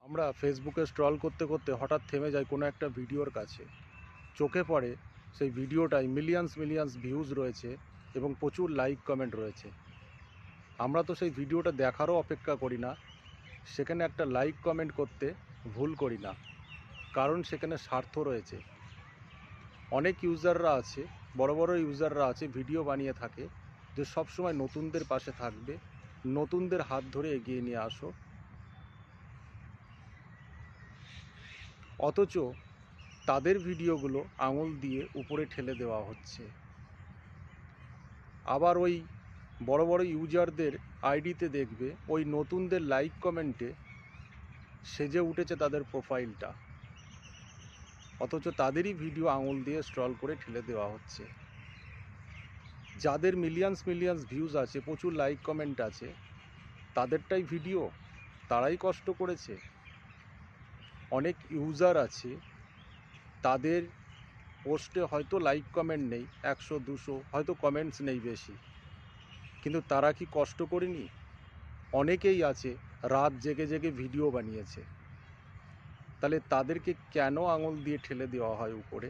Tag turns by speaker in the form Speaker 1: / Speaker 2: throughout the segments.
Speaker 1: আমরা ফেসবুকে স্ক্রল করতে করতে হঠাৎ থেমে যাই কোনো একটা ভিডিওর কাছে। চোখে পড়ে সেই ভিডিওটায় মিলিয়ন্স মিলিয়ন্স ভিউজ রয়েছে এবং প্রচুর লাইক কমেন্ট রয়েছে। আমরা তো সেই ভিডিওটা দেখারও অপেক্ষা করি না, সেখানে একটা লাইক কমেন্ট করতে ভুল করি না, কারণ সেখানে স্বার্থ রয়েছে। অনেক ইউজাররা আছে, বড় বড় ইউজাররা আছে, ভিডিও বানিয়ে থাকে যে সবসময় নতুনদের পাশে থাকবে, নতুনদের হাত ধরে এগিয়ে নিয়ে আসো। অথচ তাদের ভিডিওগুলো আঙুল দিয়ে উপরে ঠেলে দেওয়া হচ্ছে। আবার ওই বড় বড় ইউজারদের আইডিতে দেখবে ওই নতুনদের লাইক কমেন্টে সেজে উঠেছে তাদের প্রোফাইলটা, অথচ তাদেরই ভিডিও আঙুল দিয়ে স্ক্রল করে ঠেলে দেওয়া হচ্ছে। যাদের মিলিয়ন্স মিলিয়ন্স ভিউজ আছে, প্রচুর লাইক কমেন্ট আছে, তাদেরটাই ভিডিও, তারাই কষ্ট করেছে। অনেক ইউজার আছে, তাদের পোস্টে হয়তো লাইক কমেন্ট নেই, 100-200 হয়তো কমেন্টস নেই বেশি, কিন্তু তারা কি কষ্ট করেনি? অনেকেই আছে রাত জেগে জেগে ভিডিও বানিয়েছে। তাহলে তাদেরকে কেন আঙুল দিয়ে ঠেলে দেওয়া হয় উপরে?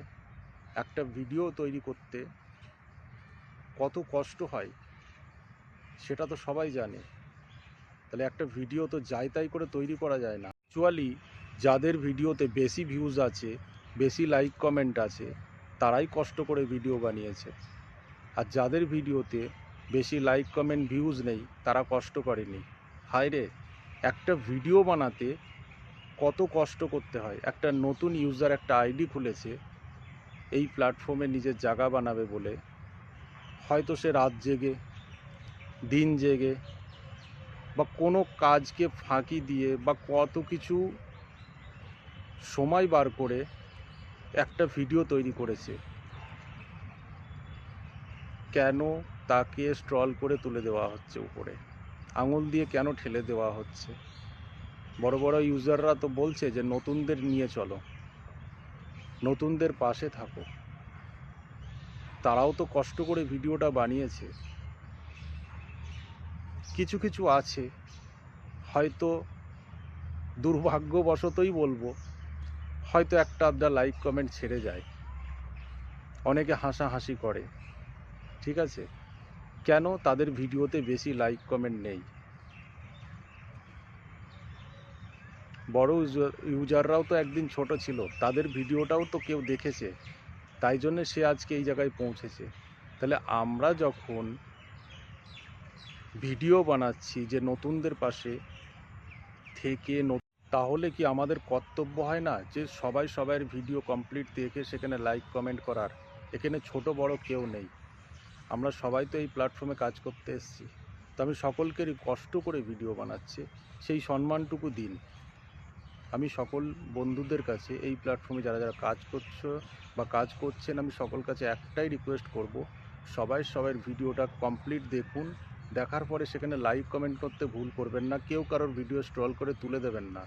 Speaker 1: একটা ভিডিও তৈরি করতে কত কষ্ট হয় সেটা তো সবাই জানে। তাহলে একটা ভিডিও তো যাই তাই করে তৈরি করা যায় না। অ্যাকচুয়ালি যাদের ভিডিওতে বেশি ভিউজ আছে, বেশি লাইক কমেন্ট আছে, তারাই কষ্ট করে ভিডিও বানিয়েছে। আর যাদের ভিডিওতে বেশি লাইক কমেন্ট ভিউজ নেই, তারা কষ্ট করেনি। হায় রে, একটা ভিডিও বানাতে কত কষ্ট করতে হয়। একটা নতুন ইউজার একটা আইডি খুলেছে এই প্ল্যাটফর্মে নিজের জায়গা বানাবে বলে, হয়তো সে রাত জেগে, দিন জেগে, বা কোনো কাজকে ফাঁকি দিয়ে, বা কত কিছু সময় বার করে একটা ভিডিও তৈরি করেছে। কেন তাকে স্ক্রল করে তুলে দেওয়া হচ্ছে উপরে? আঙুল দিয়ে কেন ঠেলে দেওয়া হচ্ছে? বড় বড় ইউজাররা তো বলছে যে নতুনদের নিয়ে চলো, নতুনদের পাশে থাকো। তারাও তো কষ্ট করে ভিডিওটা বানিয়েছে। কিছু কিছু আছে, হয়তো দুর্ভাগ্যবশতই বলবো, হয়তো একটা আধটা লাইক কমেন্ট ছেড়ে যায়, অনেকে হাসাহাসি করে, ঠিক আছে, কেন তাদের ভিডিওতে বেশি লাইক কমেন্ট নেই? বড় ইউজাররাও তো একদিন ছোট ছিল, তাদের ভিডিওটাও তো কেউ দেখেছে, তাই জন্য সে আজকে এই জায়গায় পৌঁছেছে। তাহলে আমরা যখন ভিডিও বানাচ্ছি যে নতুনদের পাশে থেকে, তাহলে কি আমাদের কর্তব্য হয় না যে সবাই সবার ভিডিও কমপ্লিট দেখে সেখানে লাইক কমেন্ট করার? এখানে ছোট বড় কেউ নেই, আমরা সবাই তো এই প্ল্যাটফর্মে কাজ করতে এসেছি। তো আমি সকলকেরই কষ্ট করে ভিডিও বানাচ্ছি, সেই সম্মানটুকু দিন। আমি সকল বন্ধুদের কাছে এই প্ল্যাটফর্মে যারা যারা কাজ করছো বা কাজ করছেন, আমি সকল কাছে একটাই রিকোয়েস্ট করব, সবাই সবার ভিডিওটা কমপ্লিট দেখুন। দেখার পরে সেখানে লাইক কমেন্ট করতে ভুল করবেন না, কেউ কারোর ভিডিও স্ক্রল করে তুলে দেবেন না।